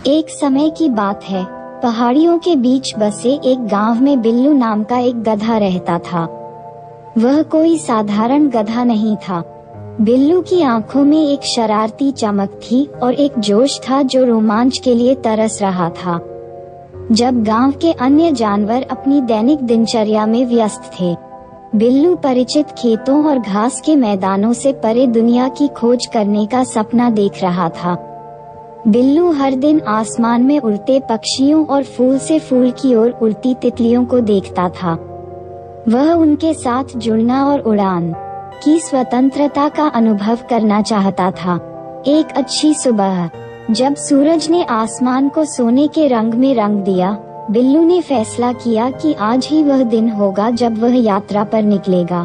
एक समय की बात है, पहाड़ियों के बीच बसे एक गांव में बिल्लू नाम का एक गधा रहता था। वह कोई साधारण गधा नहीं था। बिल्लू की आंखों में एक शरारती चमक थी और एक जोश था जो रोमांच के लिए तरस रहा था। जब गांव के अन्य जानवर अपनी दैनिक दिनचर्या में व्यस्त थे, बिल्लू परिचित खेतों और घास के मैदानों से परे दुनिया की खोज करने का सपना देख रहा था। बिल्लू हर दिन आसमान में उड़ते पक्षियों और फूल से फूल की ओर उड़ती तितलियों को देखता था। वह उनके साथ जुड़ना और उड़ान की स्वतंत्रता का अनुभव करना चाहता था। एक अच्छी सुबह, जब सूरज ने आसमान को सोने के रंग में रंग दिया, बिल्लू ने फैसला किया कि आज ही वह दिन होगा जब वह यात्रा पर निकलेगा।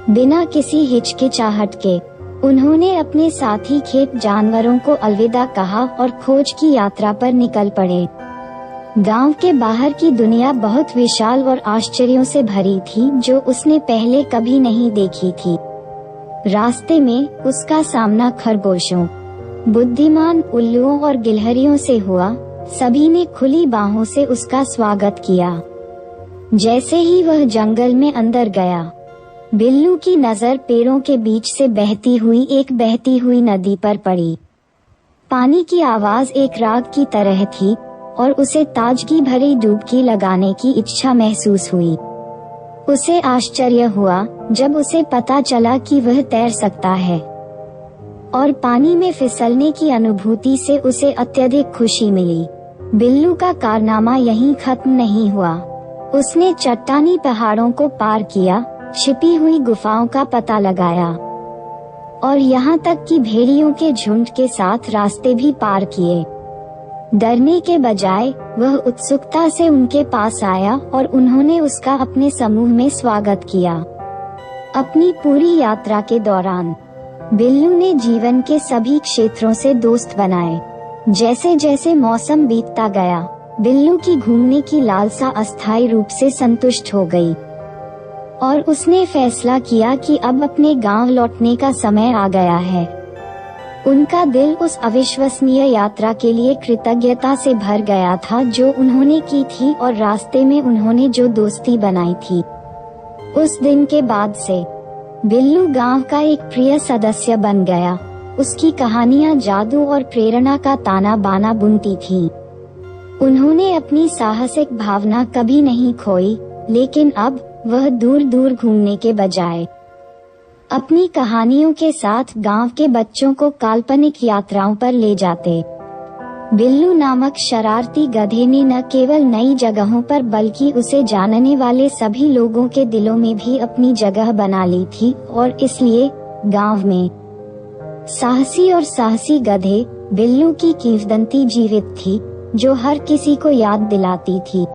बिना किसी हिचकिचाहट के उन्होंने अपने साथी खेत जानवरों को अलविदा कहा और खोज की यात्रा पर निकल पड़े। गांव के बाहर की दुनिया बहुत विशाल और आश्चर्यों से भरी थी जो उसने पहले कभी नहीं देखी थी। रास्ते में उसका सामना खरगोशों, बुद्धिमान उल्लुओं और गिलहरियों से हुआ। सभी ने खुली बाहों से उसका स्वागत किया। जैसे ही वह जंगल में अंदर गया, बिल्लू की नजर पेड़ों के बीच से बहती हुई नदी पर पड़ी। पानी की आवाज एक राग की तरह थी और उसे ताजगी भरी डुबकी लगाने की इच्छा महसूस हुई। उसे आश्चर्य हुआ जब उसे पता चला कि वह तैर सकता है, और पानी में फिसलने की अनुभूति से उसे अत्यधिक खुशी मिली। बिल्लू का कारनामा यहीं खत्म नहीं हुआ। उसने चट्टानी पहाड़ों को पार किया, छिपी हुई गुफाओं का पता लगाया और यहाँ तक कि भेड़ियों के झुंड के साथ रास्ते भी पार किए। डरने के बजाय वह उत्सुकता से उनके पास आया और उन्होंने उसका अपने समूह में स्वागत किया। अपनी पूरी यात्रा के दौरान बिल्लू ने जीवन के सभी क्षेत्रों से दोस्त बनाए। जैसे जैसे मौसम बीतता गया, बिल्लू की घूमने की लालसा अस्थायी रूप से संतुष्ट हो गई और उसने फैसला किया कि अब अपने गांव लौटने का समय आ गया है। उनका दिल उस अविश्वसनीय यात्रा के लिए कृतज्ञता से भर गया था जो उन्होंने की थी और रास्ते में उन्होंने जो दोस्ती बनाई थी। उस दिन के बाद से बिल्लू गांव का एक प्रिय सदस्य बन गया। उसकी कहानियां जादू और प्रेरणा का ताना बाना बुनती थीं। उन्होंने अपनी साहसिक भावना कभी नहीं खोई, लेकिन अब वह दूर दूर घूमने के बजाय अपनी कहानियों के साथ गांव के बच्चों को काल्पनिक यात्राओं पर ले जाते। बिल्लू नामक शरारती गधे ने न केवल नई जगहों पर बल्कि उसे जानने वाले सभी लोगों के दिलों में भी अपनी जगह बना ली थी, और इसलिए गांव में साहसी और साहसी गधे बिल्लू की किंवदंती जीवित थी, जो हर किसी को याद दिलाती थी